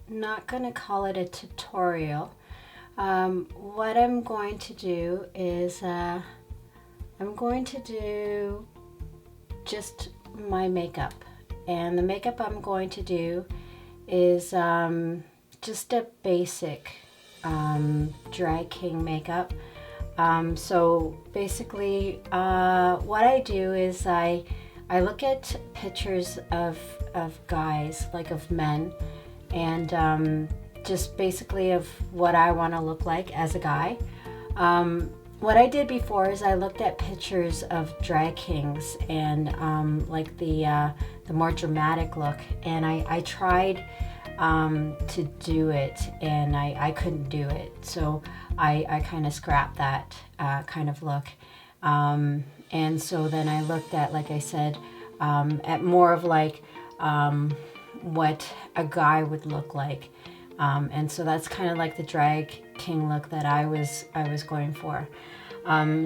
not going to call it a tutorial. What I'm going to do is I'm going to do just my makeup. And the makeup I'm going to do is just a basic drag king makeup. So basically what I do is I look at pictures of guys, like of men, and just basically of what I want to look like as a guy. What I did before is I looked at pictures of drag kings and like the more dramatic look, and I tried to do it, and I couldn't do it, so I kind of scrapped that kind of look, and so then I looked at, like I said, at more of like what a guy would look like, and so that's kind of like the drag king look that I was going for.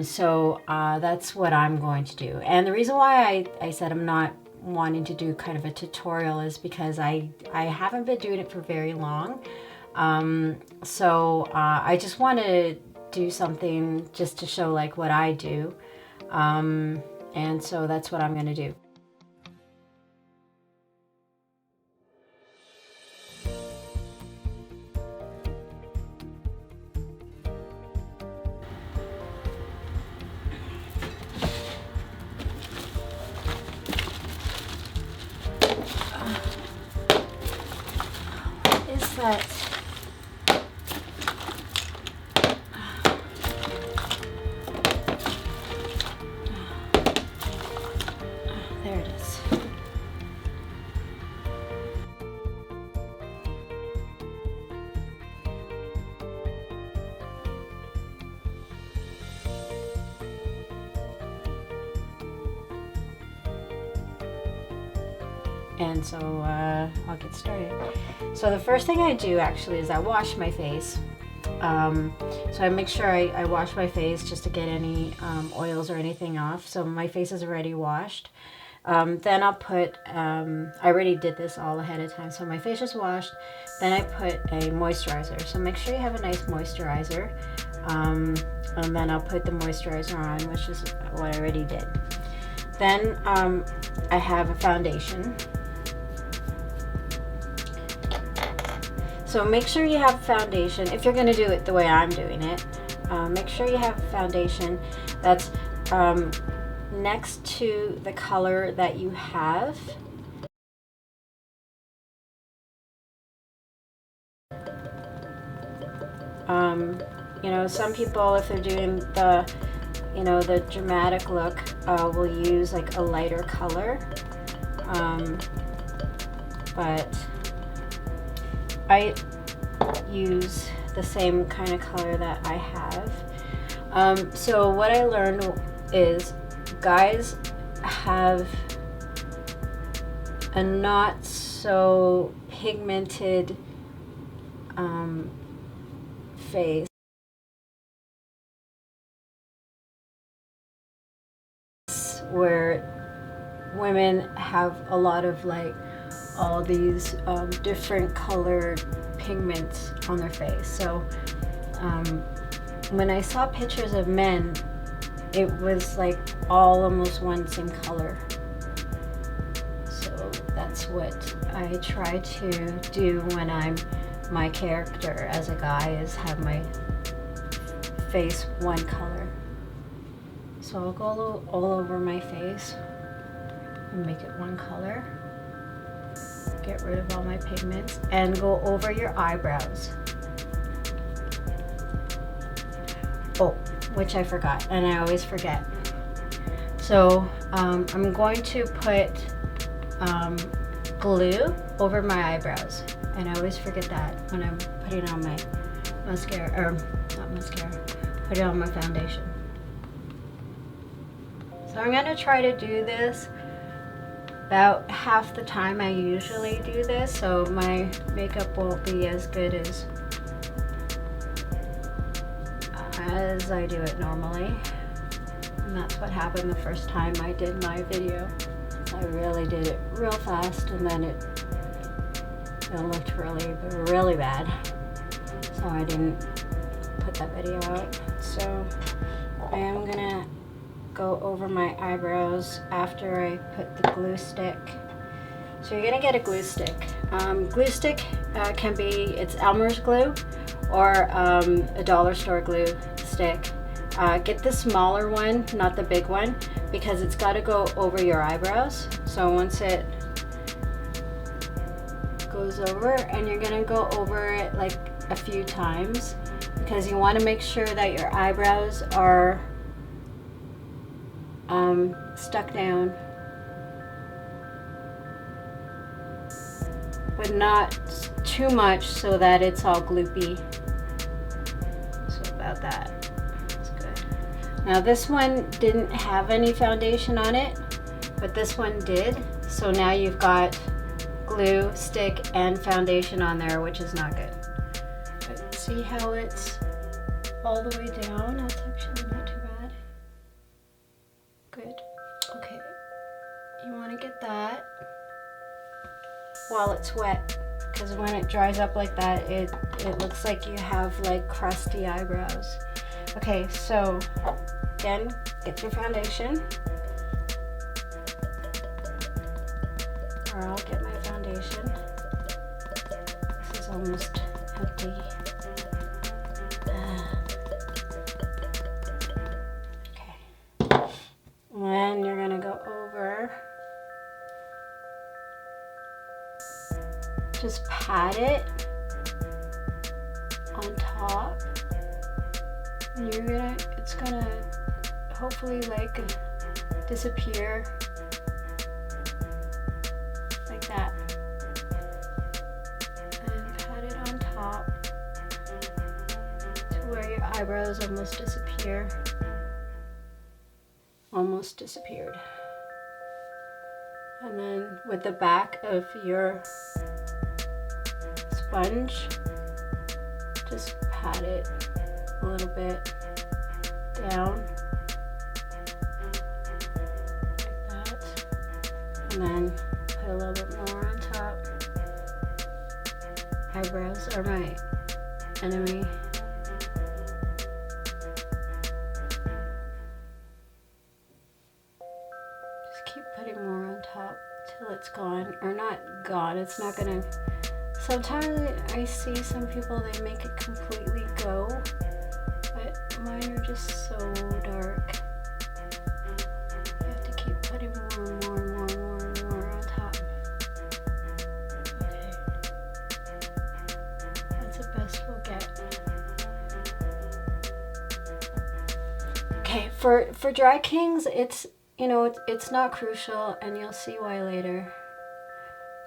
So that's what I'm going to do. And the reason why I said I'm not wanting to do kind of a tutorial is because I haven't been doing it for very long. So I just want to do something just to show like what I do. And so that's what I'm going to do. Is that there it is. And so I'll get started. So the first thing I do actually is I wash my face. So I make sure I wash my face just to get any oils or anything off. So my face is already washed. Then I'll put, I already did this all ahead of time. So my face is washed. Then I put a moisturizer. So make sure you have a nice moisturizer. And then I'll put the moisturizer on, which is what I already did. Then I have a foundation. So make sure you have foundation. If you're going to do it the way I'm doing it, make sure you have foundation that's next to the color that you have. You know, some people, if they're doing the, you know, the dramatic look, will use like a lighter color. But I use the same kind of color that I have. So what I learned is guys have a not so pigmented face. Where women have a lot of like all these different colored pigments on their face. So when I saw pictures of men, it was like all almost one same color. So that's what I try to do when I'm my character as a guy, is have my face one color. So I'll go all over my face and make it one color. Get rid of all my pigments and go over your eyebrows. Oh, which I forgot, and I always forget. So I'm going to put glue over my eyebrows, and I always forget that when I'm putting on my mascara, or not mascara, put it on my foundation. So I'm gonna try to do this about half the time I usually do this, so my makeup won't be as good as I do it normally. And that's what happened the first time I did my video. I really did it real fast, and then it It looked really, really bad. So I didn't put that video out. So I am gonna go over my eyebrows after I put the glue stick. So you're gonna get a glue stick. Glue stick can be, it's Elmer's glue or a dollar store glue stick. Get the smaller one, not the big one, because it's got to go over your eyebrows. So once it goes over, and you're gonna go over it like a few times, because you want to make sure that your eyebrows are stuck down, but not too much so that it's all gloopy. So about that. Now this one didn't have any foundation on it, but this one did. So now you've got glue, stick, and foundation on there, which is not good. But see how it's all the way down? That's actually not too bad. Good. Okay. You want to get that while it's wet, because when it dries up like that, it looks like you have like crusty eyebrows. Okay, so again, get your foundation, or I'll get my foundation. This is almost empty. Okay, and then you're gonna go over, just pat it on top. And it's gonna hopefully like disappear like that. And pat it on top to where your eyebrows almost disappear. Almost disappeared. And then with the back of your sponge, just pat it a little bit down like that, and then put a little bit more on top. Eyebrows are my enemy. Just keep putting more on top till it's gone, or not gone, it's not gonna. Sometimes I see some people, they make it completely go, but mine are just so dark. You have to keep putting more and more and more and more and more on top. Okay. That's the best we'll get. Okay, for Dry Kings, it's, you know, it's not crucial, and you'll see why later.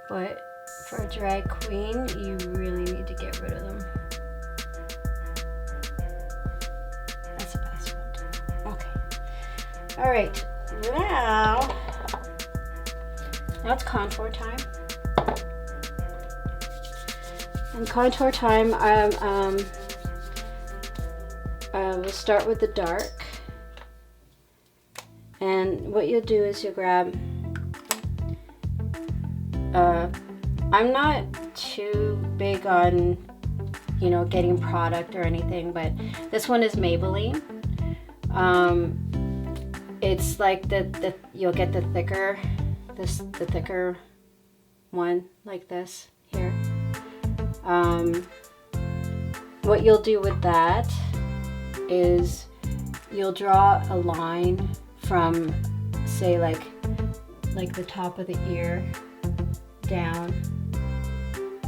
But for a drag queen, you really need to get rid of them. That's the best one. Okay. All right. Now it's contour time. And contour time, we'll start with the dark. And what you'll do is you'll grab. I'm not too big on, you know, getting product or anything, but this one is Maybelline. It's like the you'll get the thicker one, like this here. What you'll do with that is you'll draw a line from, say, like the top of the ear down,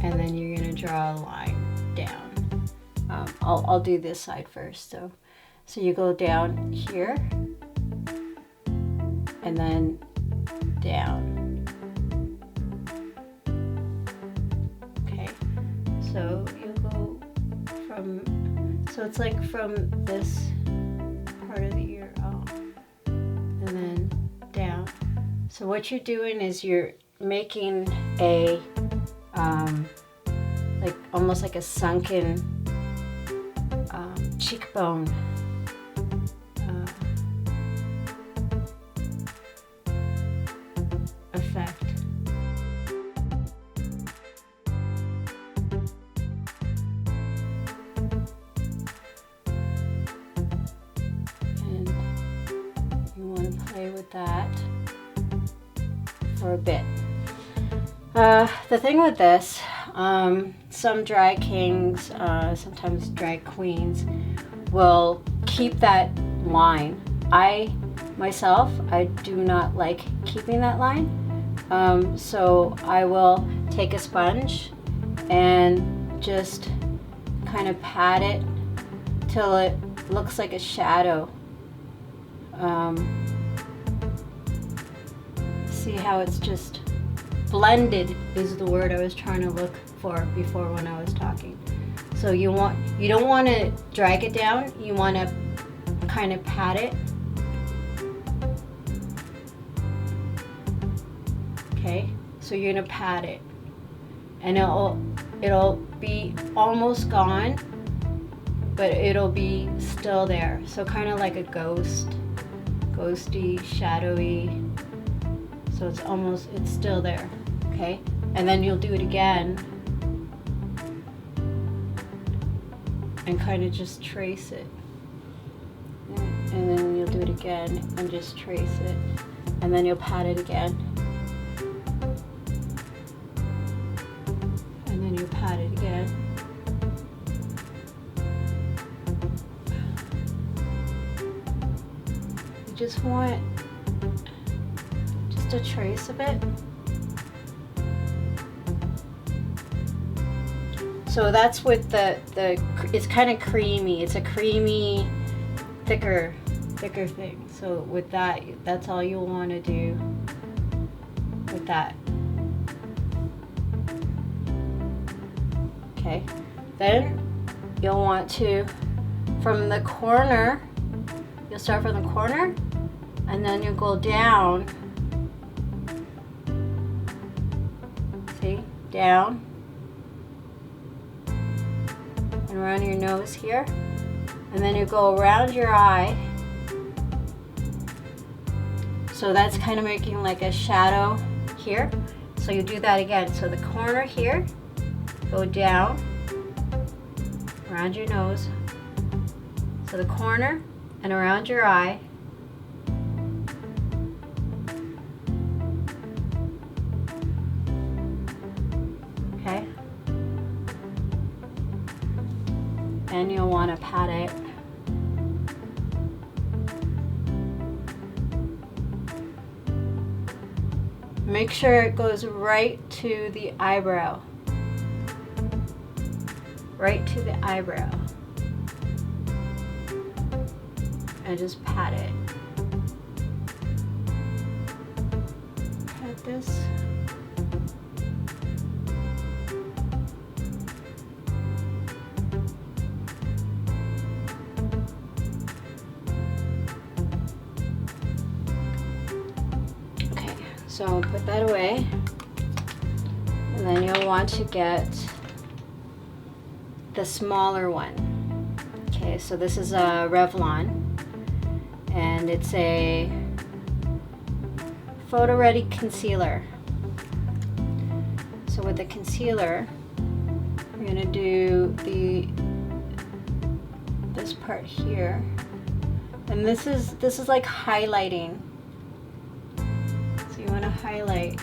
and then you're gonna draw a line down. I'll do this side first. So you go down here and then down. Okay, so you go from, so it's like from this part of the ear up and then down. So what you're doing is you're making a like almost like a sunken cheekbone effect. that for a bit. The thing with this, some drag kings, sometimes drag queens, will keep that line. Myself, I do not like keeping that line. So I will take a sponge and just kind of pat it till it looks like a shadow. See how it's just blended is the word I was trying to look for before when I was talking. So you don't want to drag it down, you want to kind of pat it. Okay, so you're gonna pat it, and it'll be almost gone, but it'll be still there. So kind of like a ghosty, shadowy. So it's still there. Okay, and then you'll do it again, and kind of just trace it, and then you'll do it again and just trace it, and then you'll pat it again. You pat it again. You just want just a trace of it. So that's with the it's kind of creamy. It's a creamy, thicker thing. So with that, that's all you'll want to do with that. Okay, then you'll want to, from the corner, you'll start from the corner, and then you'll go down, see, down, and around your nose here, and then you go around your eye, so that's kind of making like a shadow here, so you do that again, so the corner here, go down around your nose, so the corner and around your eye, okay, and you'll want to pat it. Make sure it goes right to the eyebrow. Right to the eyebrow, and just pat it. Pat this. Okay, so put that away, and then you'll want to get the smaller one. Okay, so this is a Revlon, and it's a photo ready concealer. So with the concealer, we're gonna do this part here, and this is like highlighting. So you want to highlight.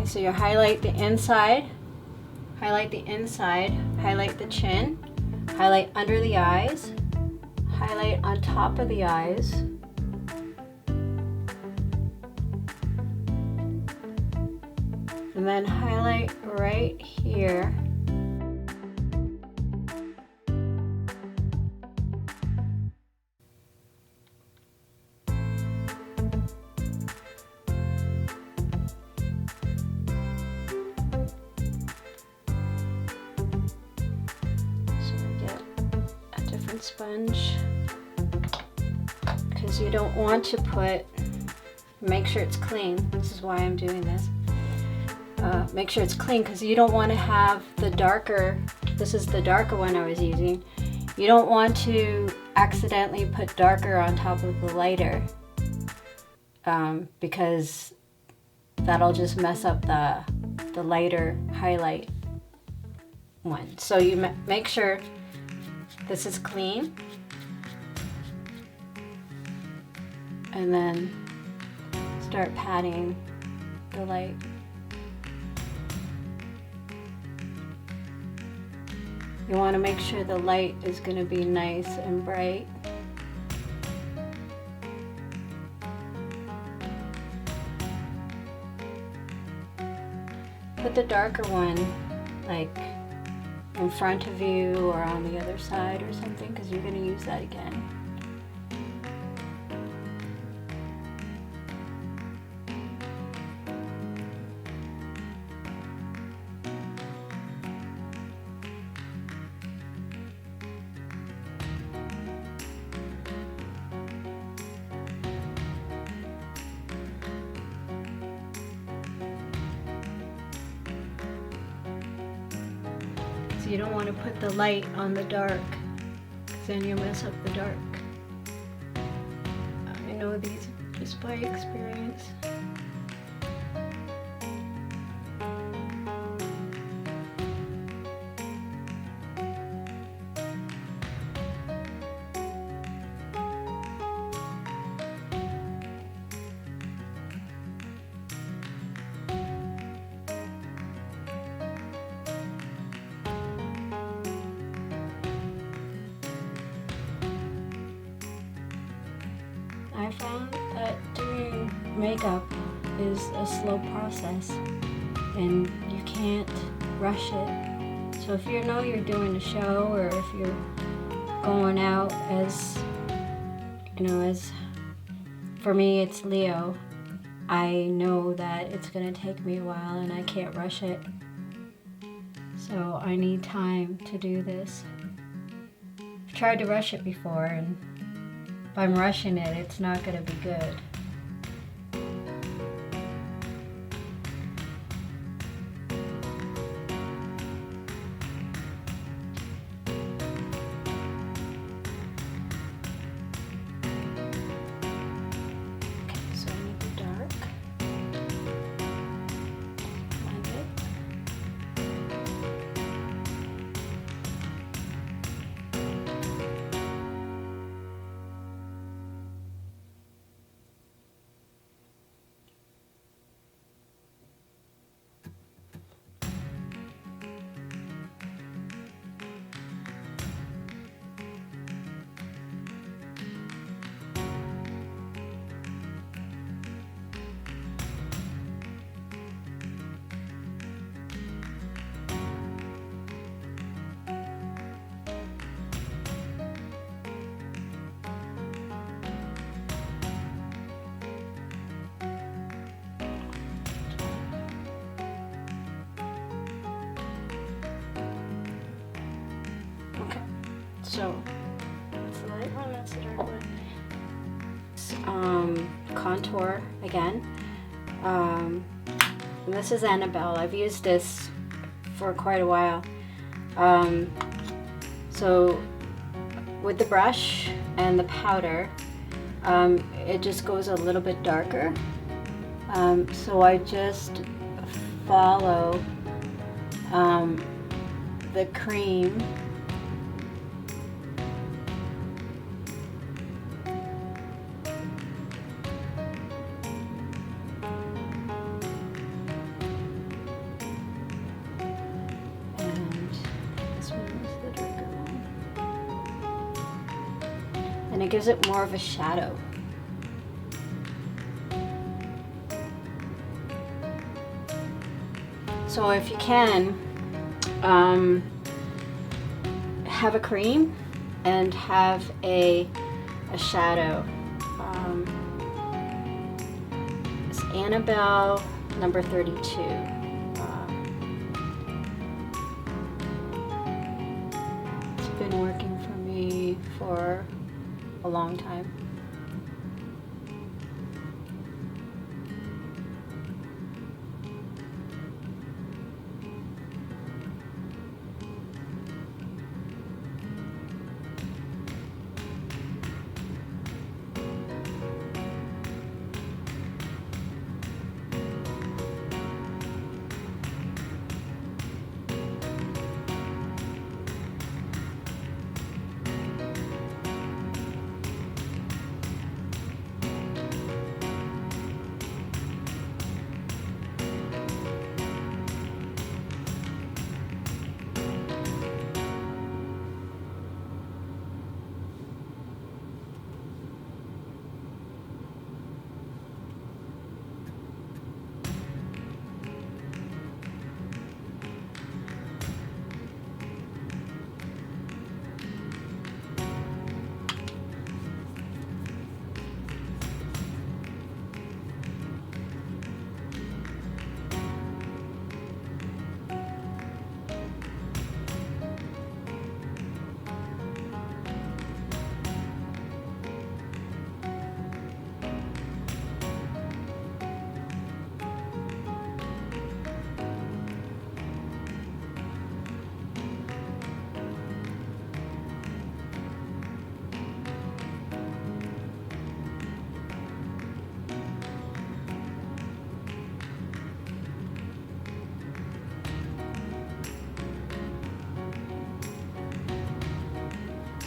So you highlight the inside, highlight the chin, highlight under the eyes, highlight on top of the eyes, and then highlight right here. Sponge, because you don't want to make sure it's clean. This is why I'm doing this. Make sure it's clean, because you don't want to have the darker, this is the darker one I was using. You don't want to accidentally put darker on top of the lighter. because that'll just mess up the lighter highlight one. So you make sure this is clean, and then start patting the light. You want to make sure the light is going to be nice and bright. Put the darker one like in front of you or on the other side or something, because you're going to use that again. So you don't want to put the light on the dark, because then you'll mess up the dark. I know these just by experience. I found that doing makeup is a slow process and you can't rush it. So if you know you're doing a show, or if you're going out as, as for me it's Leo, I know that it's going to take me a while and I can't rush it. So I need time to do this. I've tried to rush it before, and if I'm rushing it, it's not going to be good. Okay, so I need the dark. Find it. So that's the light one, that's the dark one. Contour again. And this is Annabelle. I've used this for quite a while. So with the brush and the powder, it just goes a little bit darker. So I just follow the cream and it gives it more of a shadow. So if you can, have a cream and have a shadow. It's Annabelle number 32. It's been working for me for a long time.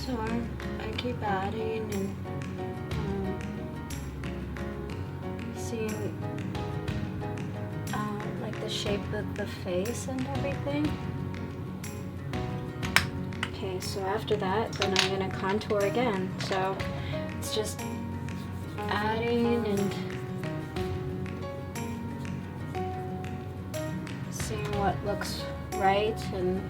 So I keep adding and seeing like the shape of the face and everything. Okay, so after that, then I'm going to contour again. So it's just adding and seeing what looks right and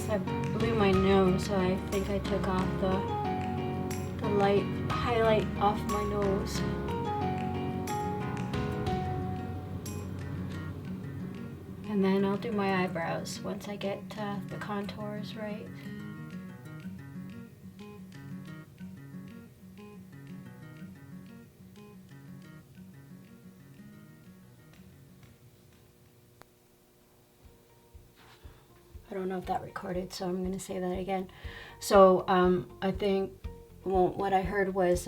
I blew my nose, so I think I took off the light highlight off my nose. And then I'll do my eyebrows once I get the contours right. I don't know if that recorded, so I'm going to say that again. So I think what I heard was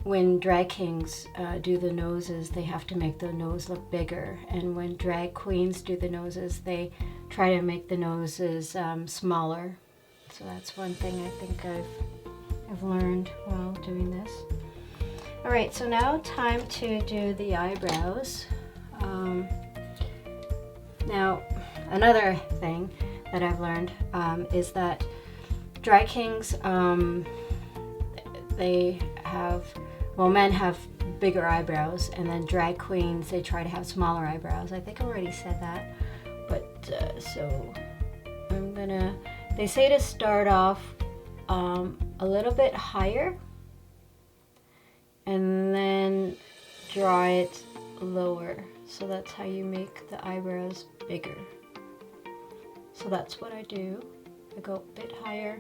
when drag kings do the noses, they have to make the nose look bigger. And when drag queens do the noses, they try to make the noses smaller. So that's one thing I think I've learned while doing this. All right, so now time to do the eyebrows. Now, another thing that I've learned is that drag kings, they have, well, men have bigger eyebrows, and then drag queens, they try to have smaller eyebrows. I think I already said that, but so I'm gonna, they say to start off a little bit higher and then draw it lower. So that's how you make the eyebrows bigger. So that's what I do. I go a bit higher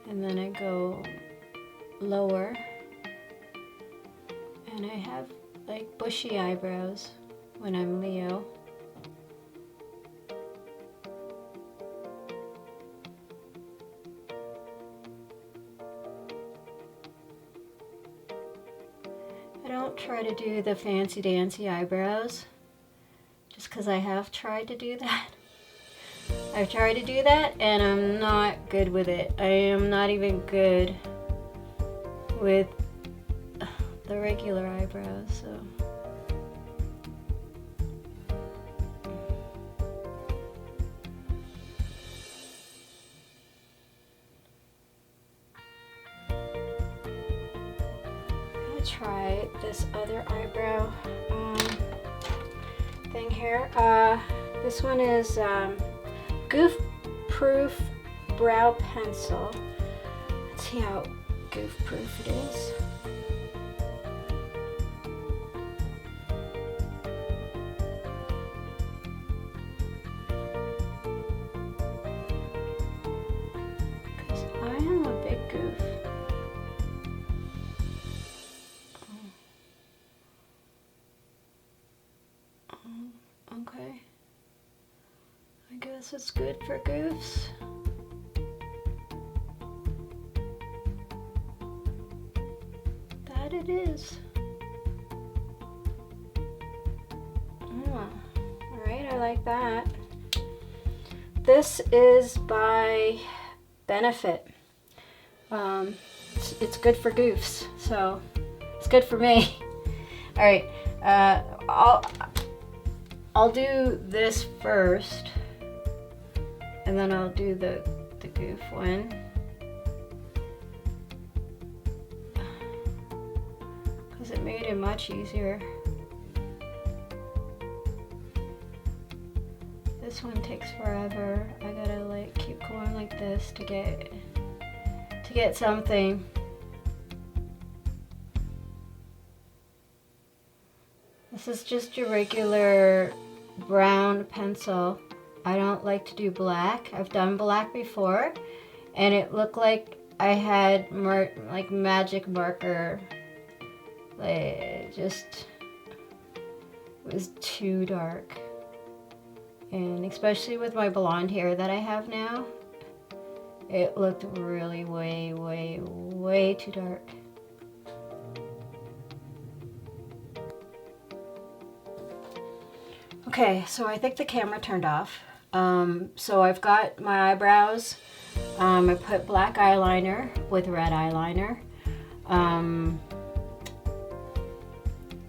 and then I go lower, and I have like bushy eyebrows when I'm Leo. I don't try to do the fancy dancy eyebrows just because I have tried to do that. I've tried to do that and I'm not good with it. I am not even good with the regular eyebrows, so. I'll try this other eyebrow thing here. This one is Goof Proof Brow Pencil. Let's see how goof proof it is. Because I am a big goof. Okay. I guess it's good for goofs. That it is. Alright, I like that. This is by Benefit. It's good for goofs, so it's good for me. Alright, I'll do this first, and then I'll do the goof one. Because it made it much easier. This one takes forever. I gotta like keep going like this to get something. This is just your regular brown pencil. I don't like to do black. I've done black before, and it looked like I had like magic marker. Like it was too dark. And especially with my blonde hair that I have now, it looked really way too dark. Okay, so I think the camera turned off. So I've got my eyebrows. I put black eyeliner with red eyeliner.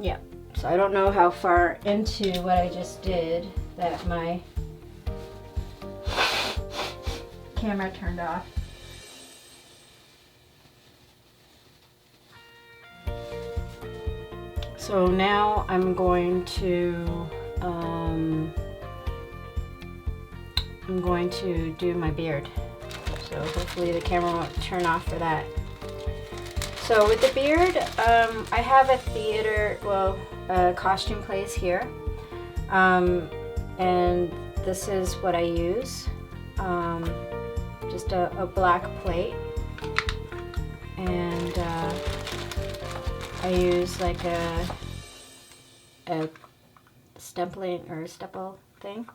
Yeah, so I don't know how far into what I just did that my camera turned off. So now I'm going to do my beard. So hopefully the camera won't turn off for that. So with the beard, I have a theater, well, a costume place here. And this is what I use. Just a black plate. And I use like a stempling or stipple thing.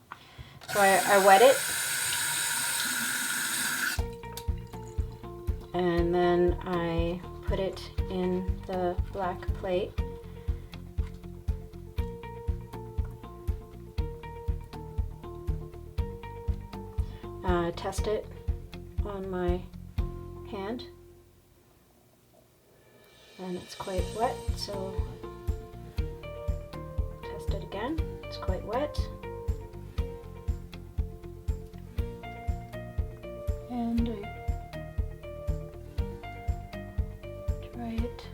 So I wet it. And then I put it in the black plate. Test it on my hand. And it's quite wet, so test it again. It's quite wet. And I try it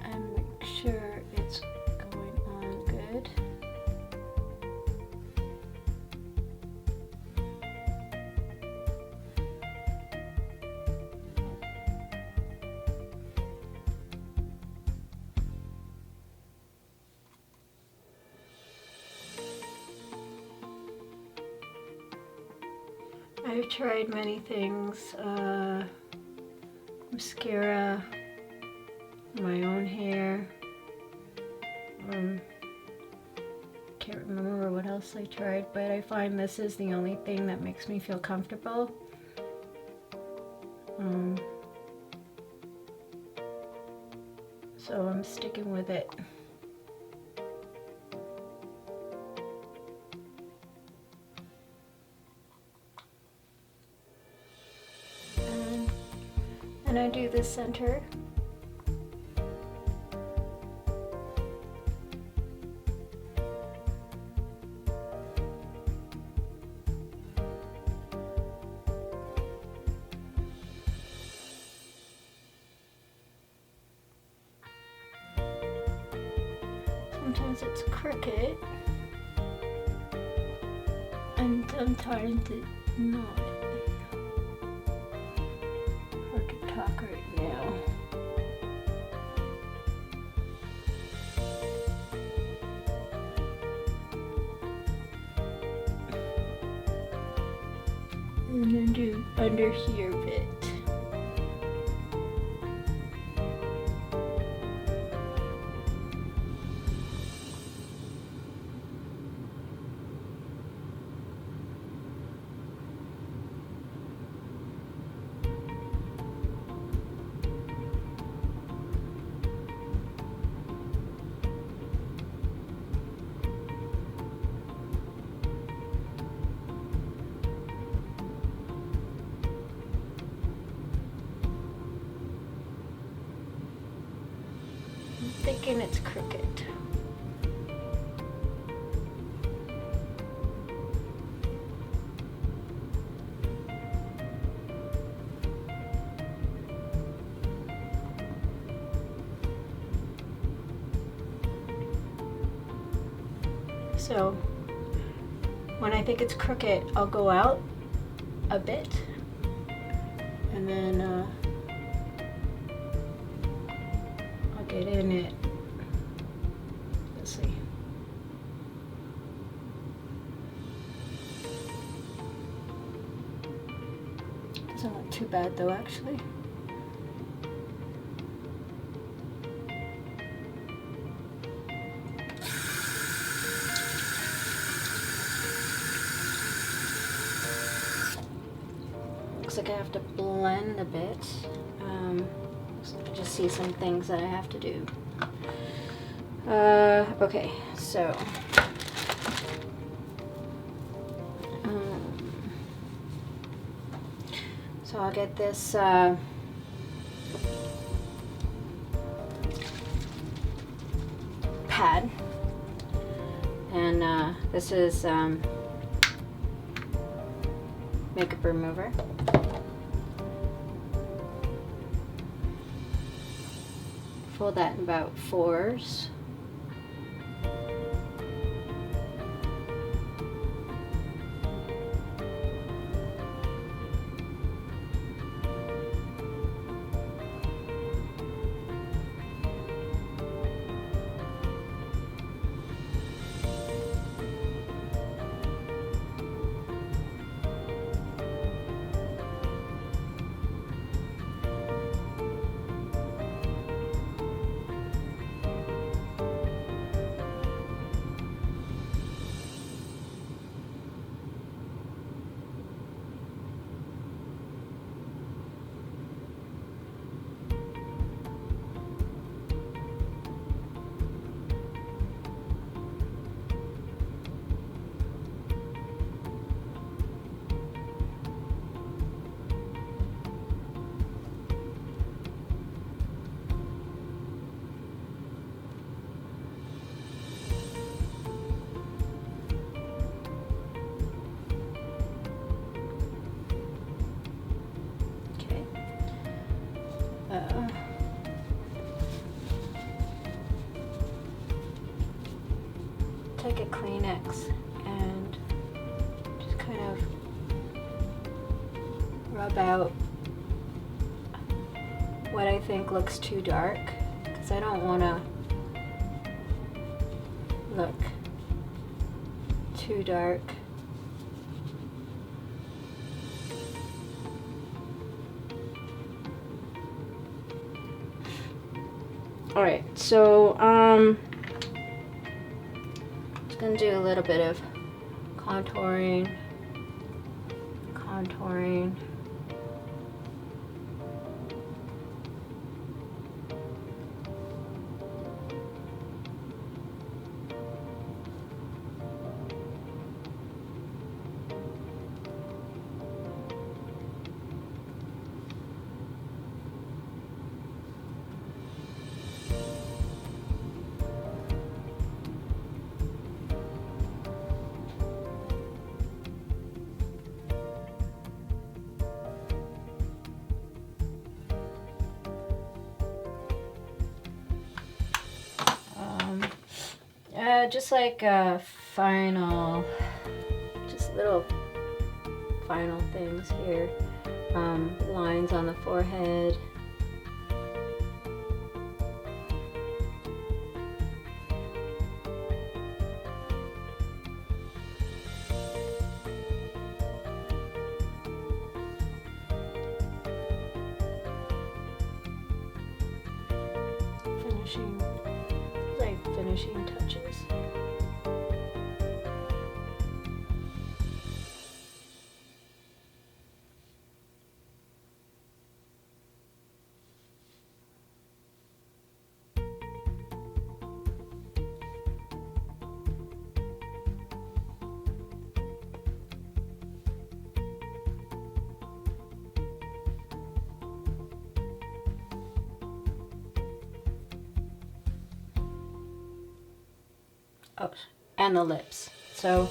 and make sure it's going on good. I've tried many things, mascara, my own hair, can't remember what else I tried, but I find this is the only thing that makes me feel comfortable. So I'm sticking with it. And I do the center. Sometimes it's crooked, and sometimes it's not. Hard to talk right now. And then do under here a bit. Thinking it's crooked. So when I think it's crooked, I'll go out a bit and then I'll get in it. Let's see. Doesn't look too bad though, actually. looks like I have to blend a bit. I just see some things that I have to do. Okay, so I'll get this pad, and this is makeup remover. Fold that in about 4s. Take a Kleenex and just kind of rub out what I think looks too dark, because I don't want to look too dark. All right, so just gonna do a little bit of contouring. Just like final, just little final things here. Lines on the forehead. Finishing touches. Oh, and the lips. So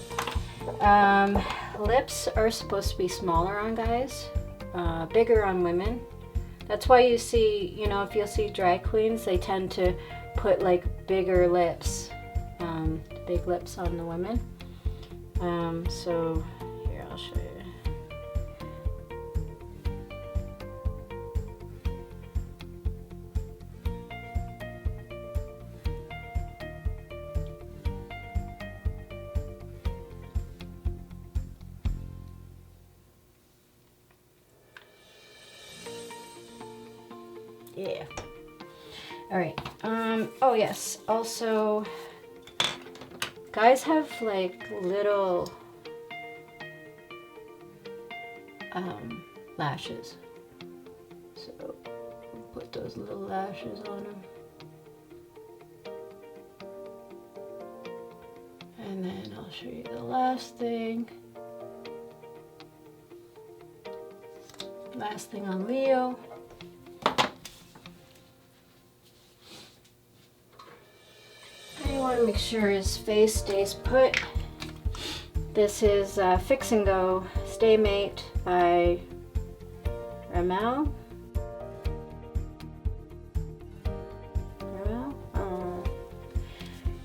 lips are supposed to be smaller on guys, bigger on women. That's why you see, you know, if you'll see drag queens, they tend to put like bigger lips, big lips on the women. So here, I'll show you. Yeah. All right. Oh yes. Also, guys have like little lashes. So put those little lashes on him. And then I'll show you the last thing. Last thing on Leo. I want to make sure his face stays put. This is Fix and Go Stay Mate by Ramel.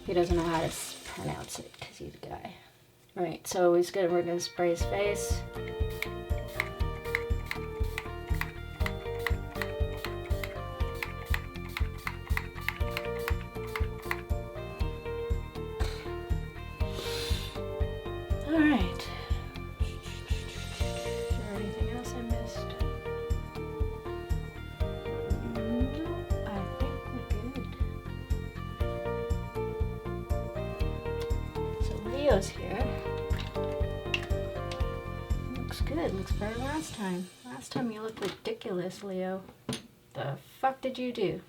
He doesn't know how to pronounce it because he's a guy. All right, so we're gonna spray his face. All right. Is there anything else I missed? No, I think we're good. So Leo's here. Looks good. Looks better than last time. Last time you looked ridiculous, Leo. The fuck did you do?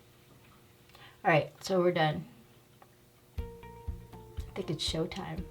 All right, so we're done. I think it's showtime.